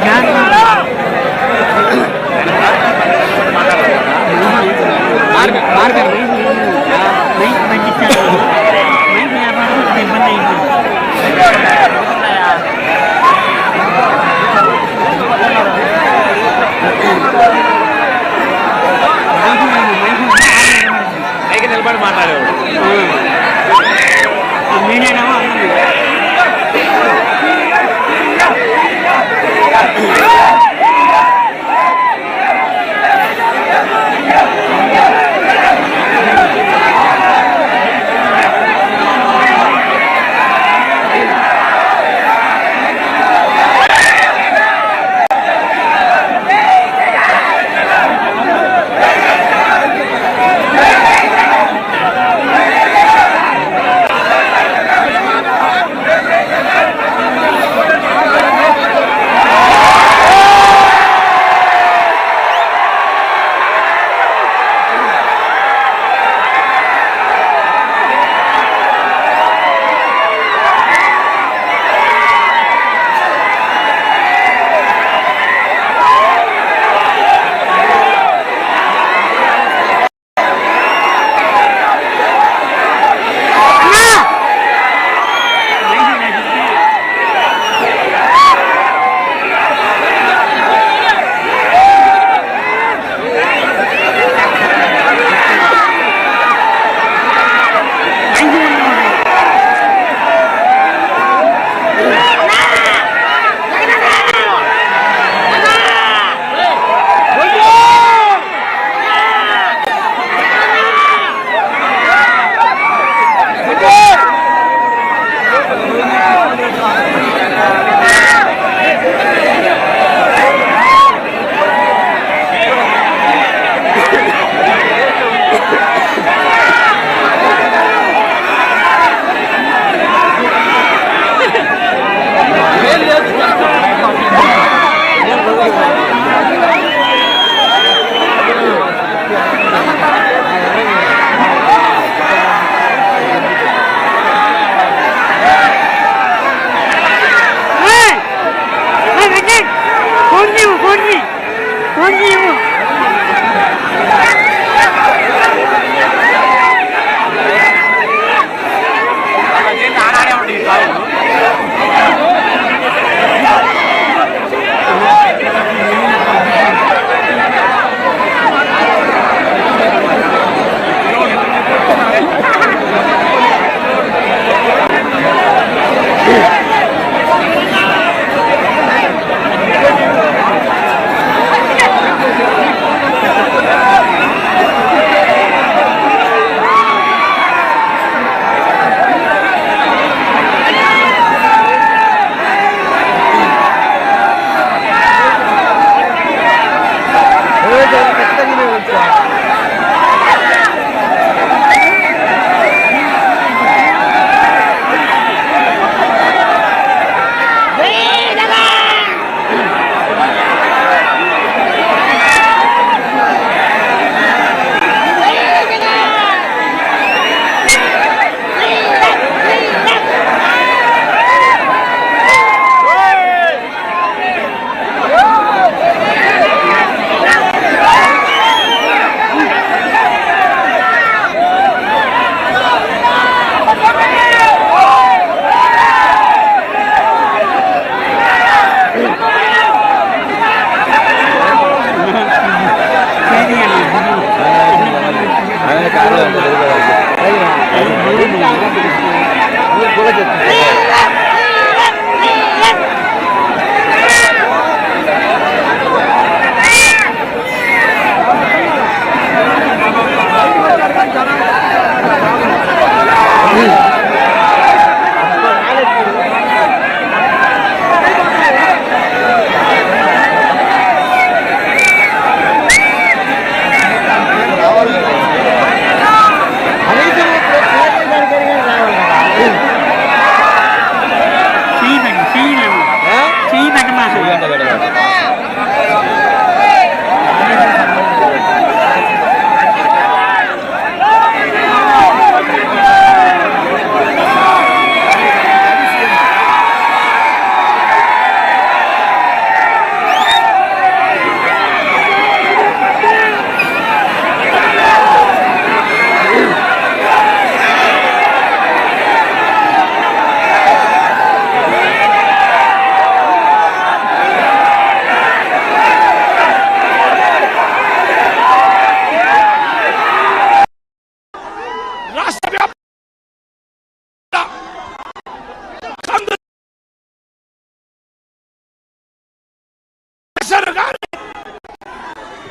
Jangan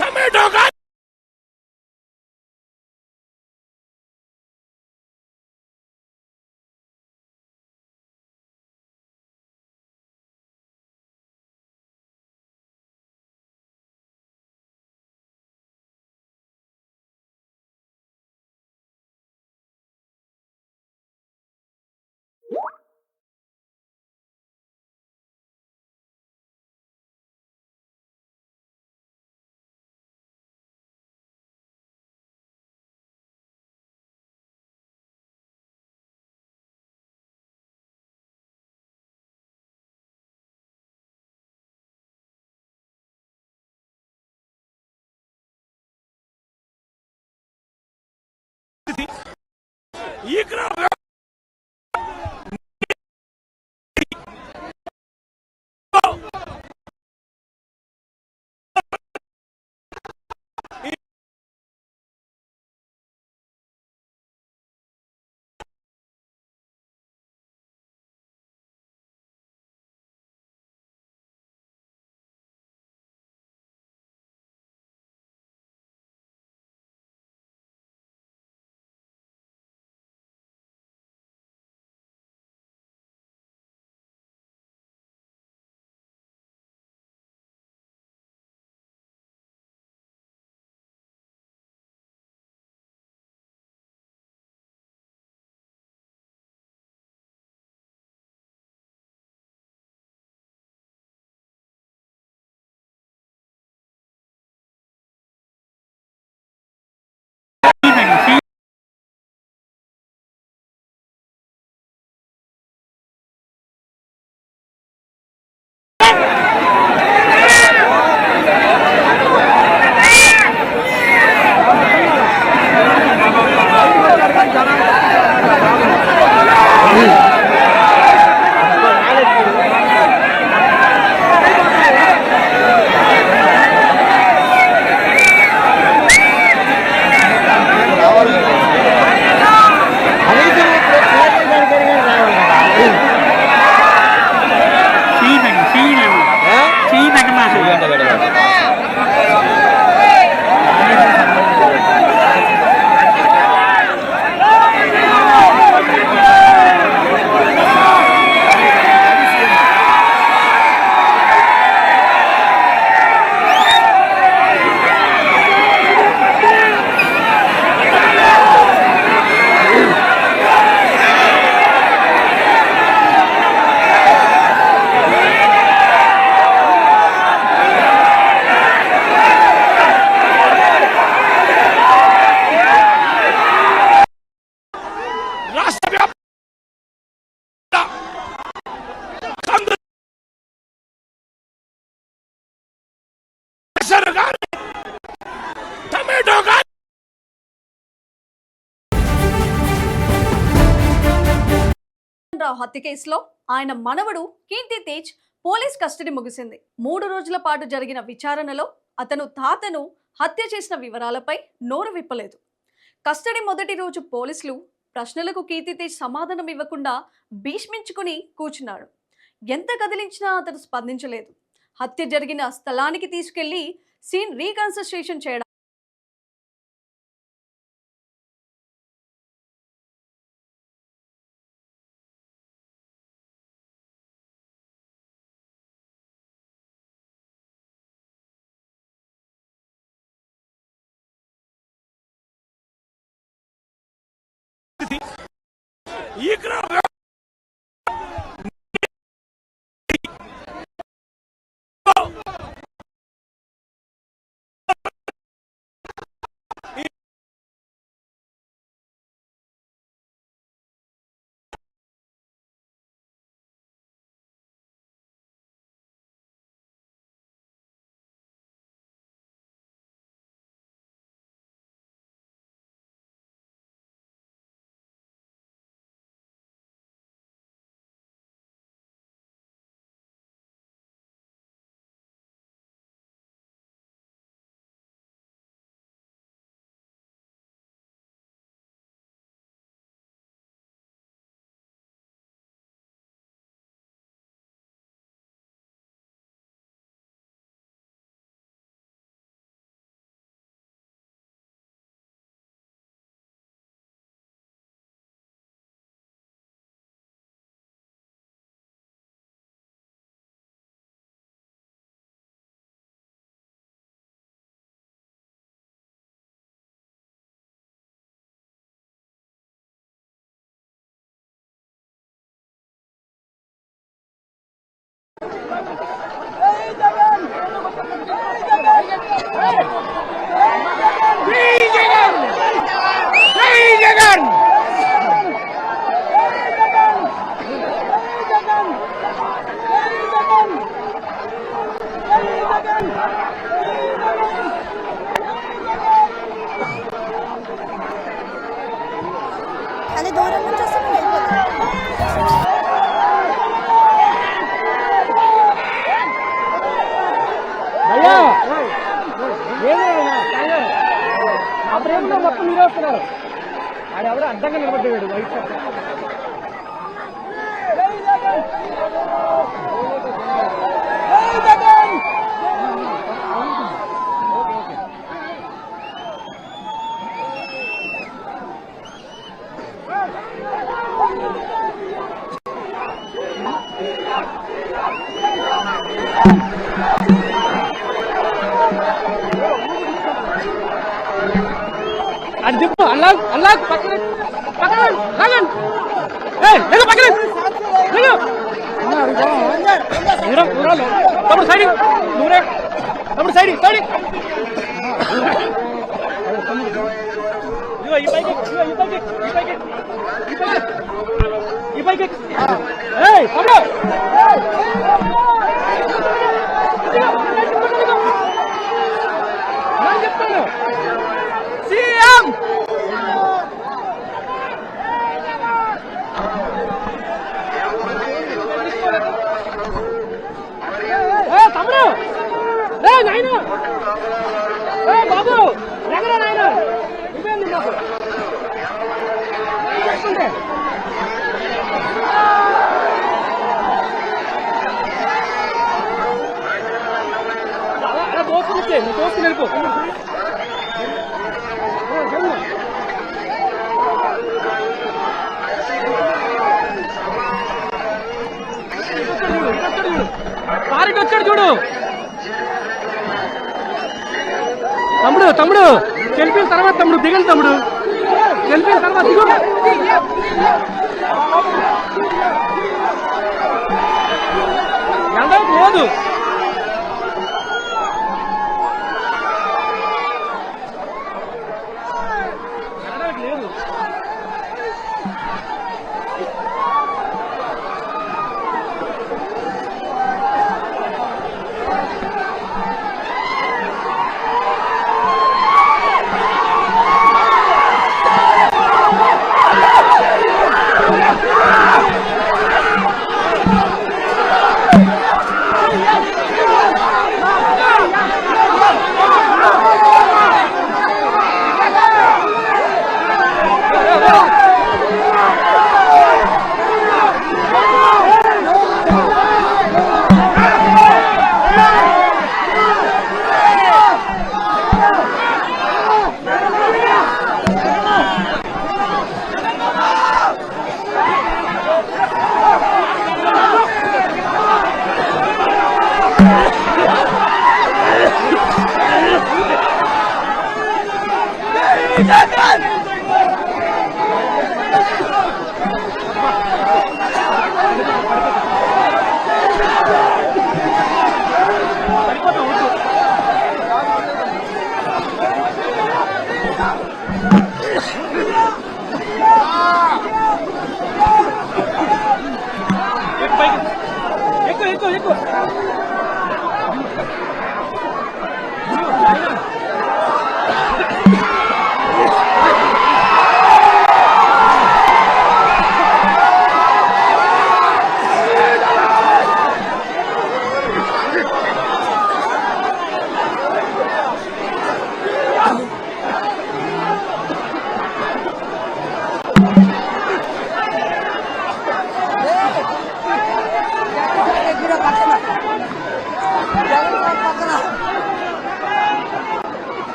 tomato का ఇక్కడ రావు హత్య కేసులో ఆయన మనవడు కీర్తి తేజ్ పోలీస్ కస్టడీ ముగిసింది. 3 రోజుల పాటు జరిగిన విచారణలో అతను తాతను హత్య చేసిన వివరాలపై నోరు విప్పలేదు. కస్టడీ మొదటి రోజు పోలీసులు ప్రశ్నలకు కీర్తి తేజ్ సమాధానం ఇవ్వకుండా భీష్మించుకుని కూర్చున్నాడు. ఎంత కదిలించినా అతను స్పందించలేదు. హత్య జరిగిన స్థలానికి తీసుకెళ్లి సీన్ రీకన్స్ట్రక్షన్ చేయడం అది దూరం నుంచి వస్తే అప్పుడేమో మొత్తం మీరే వస్తున్నారు. ఆడెవడో అడ్డంగా నిలబడ్డాడు వైట్ షర్ట్. అది చెప్పు అల్లా అల్లా పక్కన పక్కన లాగండి. పక్కన తప్పుడు సైడ్ నూరే తప్పుడు సైడ్ సైడ్ ఈ పైకి ఈ పైకి ఈ పైకి ఈ పైకి తమ్ముడు నేను చెప్తాను సీఎం తమ్ముడు నాయన బాబు ఎగరా నాయన ఇవేంది నాకు చెప్తుంటే దోస్తునిచ్చే నువ్వు దోస్తు వెళ్ళిపో. కారికి వచ్చాడు చూడు తమ్ముడు. తమ్ముడు చెల్లిపోయిన తర్వాత తమ్ముడు దిగండి. తమ్ముడు చెల్లిపోయిన తర్వాత దిగు. ఎండ లేదు. లేదు ఎక్కువ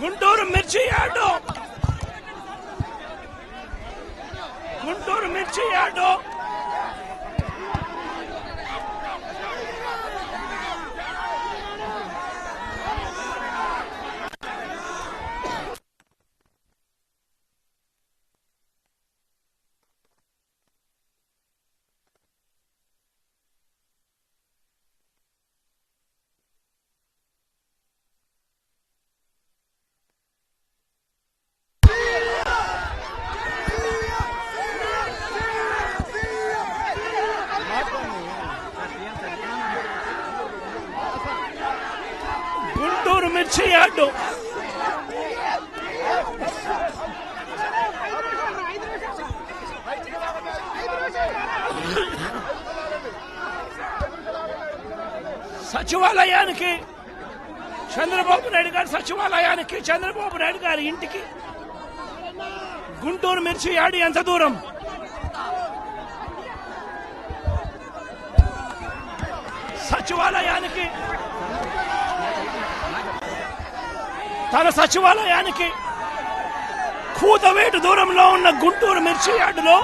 గుంటూరు మిర్చి యార్డు గుంటూరు మిర్చి యార్డు గుంటూరు మిర్చి యార్డు సచివాలయానికి చంద్రబాబు నాయుడు గారి సచివాలయానికి చంద్రబాబు నాయుడు గారి ఇంటికి గుంటూరు మిర్చి యార్డు ఎంత దూరం? సచివాలయానికి తన సచివాలయానికి కూతవేటు దూరంలో ఉన్న గుంటూరు మిర్చి యార్డులో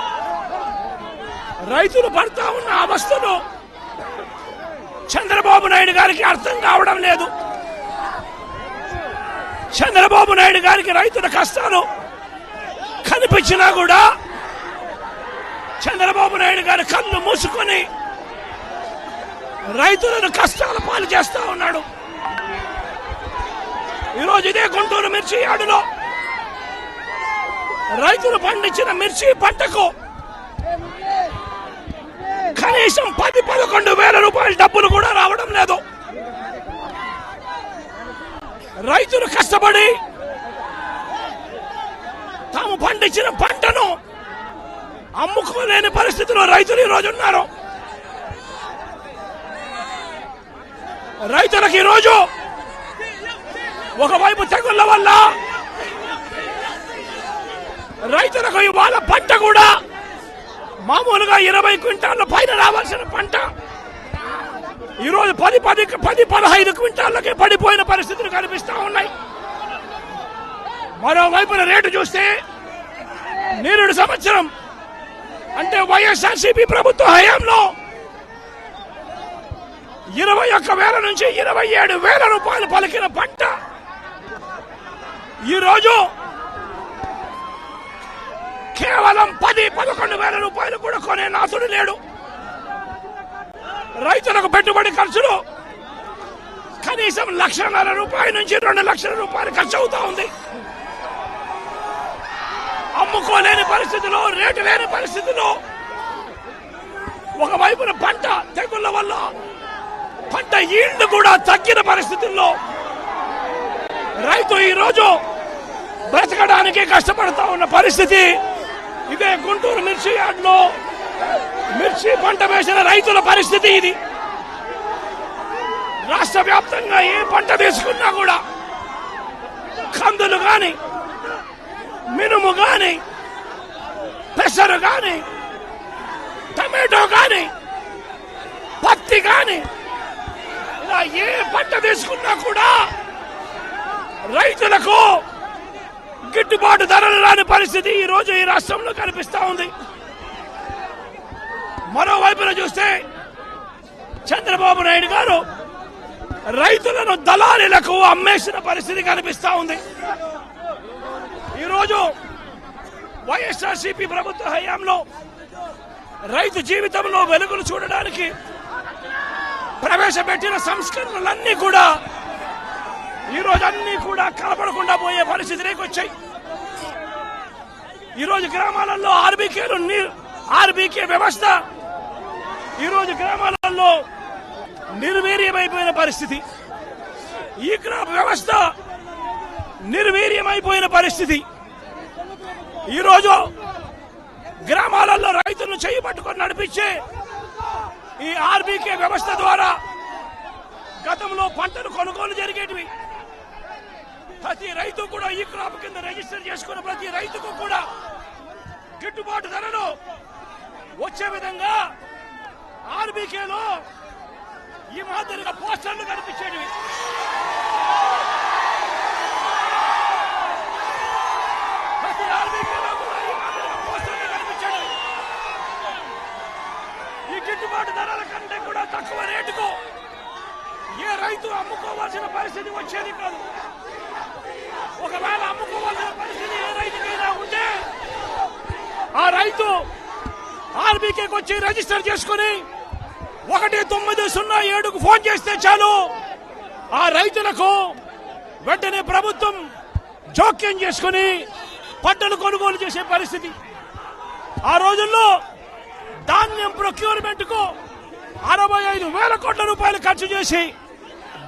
రైతులు పడతా ఉన్న అవస్థలు చంద్రబాబు నాయుడు గారికి అర్థం కావడం లేదు. చంద్రబాబు నాయుడు గారికి రైతుల కష్టాలు కనిపించినా కూడా చంద్రబాబు నాయుడు గారి కళ్ళు మూసుకొని రైతులను కష్టాల పాలు చేస్తా ఉన్నాడు. ఈరోజు ఇదే గుంటూరు మిర్చి యార్డులో రైతులు పండించిన మిర్చి పంటకు కనీసం 10-11 వేల రూపాయల డబ్బులు కూడా రావడం లేదు. రైతులు కష్టపడి తాము పండించిన పంటను అమ్ముకోలేని పరిస్థితిలో రైతులు ఈరోజు ఉన్నారు. రైతులకు ఈరోజు ఒకవైపు తెగుళ్ల వల్ల రైతులకు ఇవాళ పంట కూడా మామూలుగా 20 క్వింటాళ్ల పైన రావాల్సిన పంట ఈరోజు 10-15 క్వింటాళ్ళకే పడిపోయిన పరిస్థితులు కనిపిస్తా ఉన్నాయి. మరోవైపున రేటు చూస్తే నిరుడు సంవత్సరం అంటే వైఎస్ఆర్సీపీ ప్రభుత్వ హయాంలో 21,000 నుంచి 27,000 రూపాయలు పలికిన పంట ఈరోజు కేవలం 10-11 రూపాయలు కూడా కొనే నాథుడు లేడు. రైతులకు పెట్టుబడి ఖర్చులు కనీసం 1,50,000 రూపాయల నుంచి 2 లక్షల రూపాయలు ఖర్చు అవుతా ఉంది. అమ్ముకోలేని పరిస్థితిలో, రేటు లేని పరిస్థితిలో, ఒకవైపున పంట తెగుళ్ల వల్ల పంట ఈల్డ్ కూడా తగ్గిన పరిస్థితుల్లో రైతు ఈరోజు బ్రతకడానికి కష్టపడతా ఉన్న పరిస్థితి. ఇదే గుంటూరు మిర్చి యార్డులో మిర్చి పంట వేసిన రైతుల పరిస్థితి ఇది. రాష్ట్ర వ్యాప్తంగా ఏ పంట తీసుకున్నా కూడా కందులు గాని, మినుము గాని, పెసరు గాని, టమాటో గాని, పత్తి గాని, ఇలా ఏ పంట తీసుకున్నా కూడా రైతులకు గిట్టుబాటు ధరలు రాని పరిస్థితి ఈ రోజు ఈ రాష్ట్రంలో కనిపిస్తా ఉంది. మరోవైపున చూస్తే చంద్రబాబు నాయుడు గారు రైతులను దళారీలకు అమ్మేసిన పరిస్థితి కనిపిస్తా ఉంది. ఈరోజు వైఎస్ఆర్సీపీ ప్రభుత్వ హయాంలో రైతు జీవితంలో వెలుగులు చూడడానికి ప్రవేశపెట్టిన సంస్కరణలన్నీ కూడా ఈరోజు అన్ని కూడా కనపడకుండా పోయే పరిస్థితిలోకి వచ్చాయి. ఈరోజు గ్రామాలలో ఆర్బీకే వ్యవస్థ ఈరోజు గ్రామాలలో నిర్వీర్యమైపోయిన పరిస్థితి. ఈ క్రాప్ వ్యవస్థ నిర్వీర్యమైపోయిన పరిస్థితి. ఈరోజు గ్రామాలలో రైతులను చేయి పట్టుకొని నడిపించే ఈ ఆర్బీకే వ్యవస్థ ద్వారా గతంలో పంటలు కొనుగోలు జరిగేటివి. ప్రతి రైతు కూడా ఈ క్రాప్ కింద రిజిస్టర్ చేసుకున్న ప్రతి రైతుకు కూడా గిట్టుబాటు ధరలు వచ్చే విధంగా ఆర్బీకేలో ఈ మాదిరిగా పోస్టర్లు కనిపించేవి. ప్రతి ఆర్బీకేలో కూడా ఈ మాదిరిగా పోస్టర్లు కనిపించేవి. ఈ గిట్టుబాటు ధరల కంటే కూడా తక్కువ రేటుకు ఏ రైతు అమ్ముకోవాల్సిన పరిస్థితి వచ్చేది కాదు. ఒకవేళ అమ్ముకోవాల్సిన పరిస్థితి ఏ రైతుకైనా ఉంటే ఆ రైతు ఆర్బీకేకి వచ్చి రిజిస్టర్ చేసుకుని 1907కు ఫోన్ చేస్తే చాలు, ఆ రైతులకు వెంటనే ప్రభుత్వం జోక్యం చేసుకుని పంటలు కొనుగోలు చేసే పరిస్థితి. ఆ రోజుల్లో ధాన్యం ప్రొక్యూర్మెంట్ కు 65,000 కోట్ల రూపాయలు ఖర్చు చేసి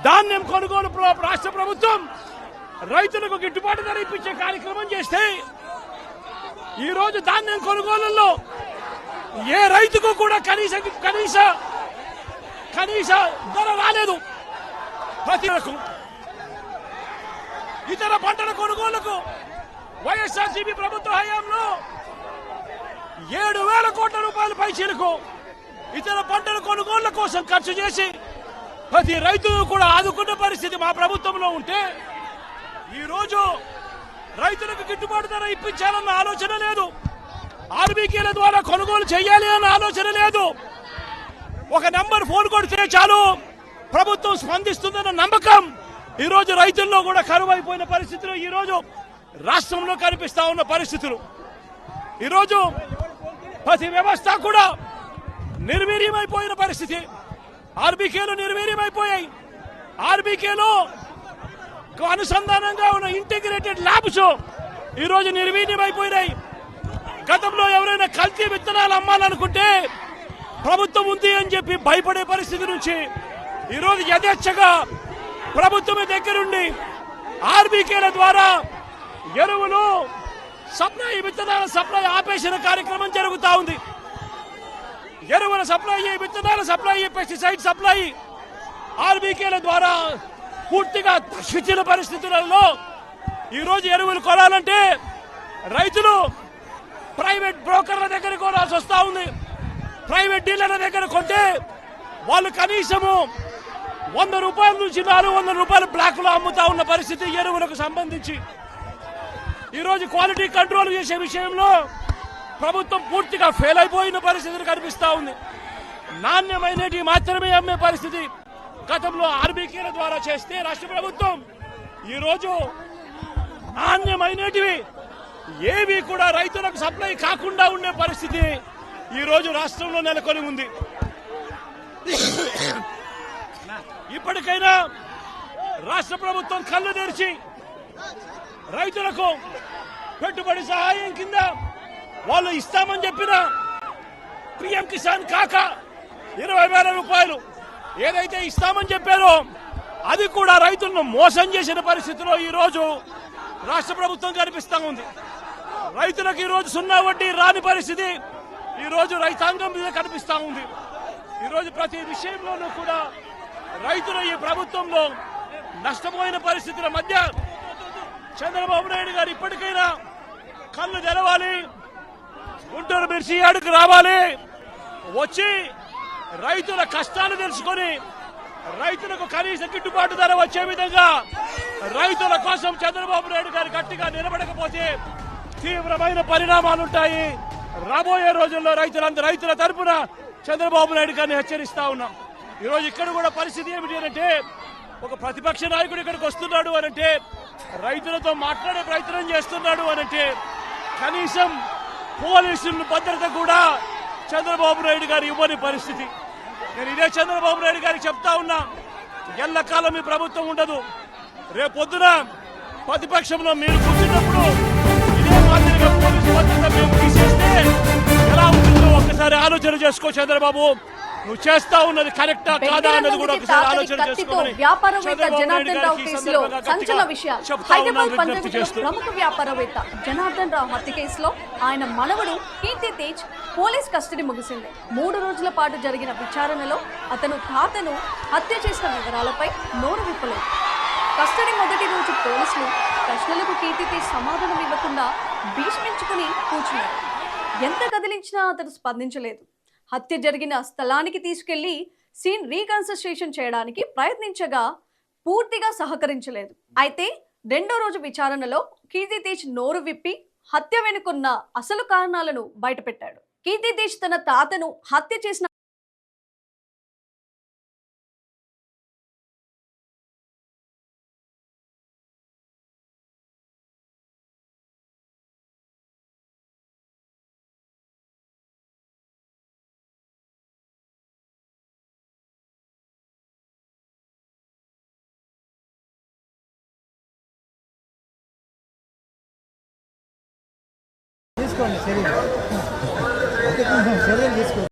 ధాన్యం కొనుగోలు రాష్ట్ర ప్రభుత్వం రైతులకు గిట్టుబాటు ధర ఇప్పించే కార్యక్రమం చేస్తే ఈ రోజు ధాన్యం కొనుగోలులో ఏ రైతుకు కూడా కనీస ధర రాలేదు. ప్రతి ఇతర పంటల కొనుగోలుకు వైఎస్ఆర్సీపీ ప్రభుత్వ హయాంలో 7,000 కోట్ల రూపాయల పైచీలకు ఇతర పంటల కొనుగోళ్ల కోసం ఖర్చు చేసి ప్రతి రైతును కూడా ఆదుకున్న పరిస్థితి మా ప్రభుత్వంలో ఉంటే ఈ రోజు రైతులకు గిట్టుబాటు ధర ఇప్పించాలన్న ఆలోచన లేదు. ఆర్బీకేల ద్వారా కొనుగోలు చేయాలి అన్న ఆలోచన లేదు. ఒక నంబర్ ఫోన్ కొడితే చాలు ప్రభుత్వం స్పందిస్తుందన్న నమ్మకం ఈ రోజు రైతుల్లో కూడా కరువైపోయిన పరిస్థితులు ఈ రోజు రాష్ట్రంలో కనిపిస్తా ఉన్న పరిస్థితులు. ఈరోజు ప్రతి వ్యవస్థ కూడా నిర్వీర్యమైపోయిన పరిస్థితి. ఆర్బీకేలు నిర్వీర్యమైపోయాయి. ఆర్బీకేలో అనుసంధానంగా ఉన్న ఇంటిగ్రేటెడ్ ల్యాబ్స్ ఈరోజు నిర్వీర్యమైపోయినాయి. గతంలో ఎవరైనా కల్తీ విత్తనాలు అమ్మాలనుకుంటే ప్రభుత్వం ఉంది అని చెప్పి భయపడే పరిస్థితి నుంచి ఈరోజు యథేచ్ఛగా ప్రభుత్వం దగ్గరుండి ఆర్బీకేల ద్వారా ఎరువులు సప్లై, విత్తనాల సప్లై ఆపేసిన కార్యక్రమం జరుగుతూ ఉంది. ఎరువుల సప్లై, విత్తనాల సప్లై, పెస్టిసైడ్ సప్లై ఆర్బీకేల ద్వారా పూర్తిగా తగ్గించిన పరిస్థితులలో ఈరోజు ఎరువులు కొనాలంటే రైతులు ప్రైవేట్ బ్రోకర్ల దగ్గర కొనాల్సి వస్తూ ఉంది. ప్రైవేట్ డీలర్ల దగ్గర కొంటే వాళ్ళు కనీసము 100 రూపాయల నుంచి 400 రూపాయలు బ్లాక్ లో అమ్ముతా ఉన్న పరిస్థితి ఎరువులకు సంబంధించి. ఈరోజు క్వాలిటీ కంట్రోల్ చేసే విషయంలో ప్రభుత్వం పూర్తిగా ఫెయిల్ అయిపోయిన పరిస్థితులు కనిపిస్తా ఉంది. నాణ్యమైనవి మాత్రమే అమ్మే పరిస్థితి గతంలో ఆర్బీకేల ద్వారా చేస్తే రాష్ట్ర ప్రభుత్వం ఈరోజు నాణ్యమైనటివి ఏవి కూడా రైతులకు సప్లై కాకుండా ఉండే పరిస్థితి ఈరోజు రాష్ట్రంలో నెలకొని ఉంది. ఇప్పటికైనా రాష్ట్ర ప్రభుత్వం కళ్ళు తెరిచి రైతులకు పెట్టుబడి సహాయం కింద వాళ్ళు ఇస్తామని చెప్పిన పిఎం కిసాన్ కాక 20,000 రూపాయలు ఏదైతే ఇస్తామని చెప్పారో అది కూడా రైతులను మోసం చేసిన పరిస్థితిలో ఈ రోజు రాష్ట్ర ప్రభుత్వం కనిపిస్తా ఉంది. రైతులకు ఈ రోజు 0 వడ్డీ రాని పరిస్థితి ఈ రోజు రైతాంగం మీద కనిపిస్తా ఉంది. ఈ రోజు ప్రతి విషయంలోనూ కూడా రైతులు ఈ ప్రభుత్వంలో నష్టపోయిన పరిస్థితుల మధ్య చంద్రబాబు నాయుడు గారు ఇప్పటికైనా కళ్ళు తెరవాలి, గుంటూరు మిర్చి యార్డుకు రావాలి, వచ్చి రైతుల కష్టాలు తెలుసుకొని రైతులకు కనీస గిట్టుబాటు ధర వచ్చే విధంగా రైతుల కోసం చంద్రబాబు నాయుడు గారు గట్టిగా నిలబడకపోతే తీవ్రమైన పరిణామాలుంటాయి. రాబోయే రోజుల్లో రైతుల తరపున చంద్రబాబు నాయుడు గారిని హెచ్చరిస్తా ఉన్నాం. ఈరోజు ఇక్కడ కూడా పరిస్థితి ఏమిటి అంటే ఒక ప్రతిపక్ష నాయకుడు ఇక్కడికి వస్తున్నాడు అనంటే రైతులతో మాట్లాడే ప్రయత్నం చేస్తున్నాడు అనంటే కనీసం పోలీసుల భద్రత కూడా చంద్రబాబు నాయుడు గారు ఇవ్వని పరిస్థితి. నేను ఇదే చంద్రబాబు నాయుడు గారికి చెప్తా ఉన్నా, ఎల్లకాలం ఈ ప్రభుత్వం ఉండదు. రేపొద్దున ప్రతిపక్షంలో మీరు కూర్చున్నప్పుడు ఇదే మాదిరిగా పోలీసు భద్రత మేము తీసేస్తే ఎలా ఉంటుందో ఒక్కసారి ఆలోచన చేసుకో చంద్రబాబు. నువ్వు చేస్తా ఉన్నది కరెక్టా కాదా అన్నది కూడా ఒకసారి ఆలోచన చేసుకోమని వ్యాపారవేత్త జనార్దన్ రావు కేసులో సంచలన విషయాలు. హైదరాబాద్ పంజగుట్టలో ప్రముఖ వ్యాపారవేత్త జనార్దన్ రావు హత్య కేసులో ఆయన మనవడు కీర్తి తేజ్ పోలీస్ కస్టడీ ముగిసింది. 3 రోజుల పాటు జరిగిన విచారణలో అతను తాతను హత్య చేసిన వివరాలపై నోరు విప్పలేదు. కస్టడీ మొదటి రోజు పోలీసులు ప్రశ్నలకు కీర్తి తేజ్ సమాధానం ఇవ్వకుండా భీష్మించుకుని కూర్చున్నారు. ఎంత కదిలించినా అతను స్పందించలేదు. హత్య జరిగిన స్థలానికి తీసుకెళ్లి సీన్ రీకన్స్ట్రక్షన్ చేయడానికి ప్రయత్నించగా పూర్తిగా సహకరించలేదు. అయితే 2వ రోజు విచారణలో కీర్తి తేజ్ నోరు విప్పి హత్య వెనుకున్న అసలు కారణాలను బయటపెట్టాడు. కీర్తి తేజ్ తన తాతను హత్య చేసిన తీసుకోండి చర్యలు తీసుకోండి.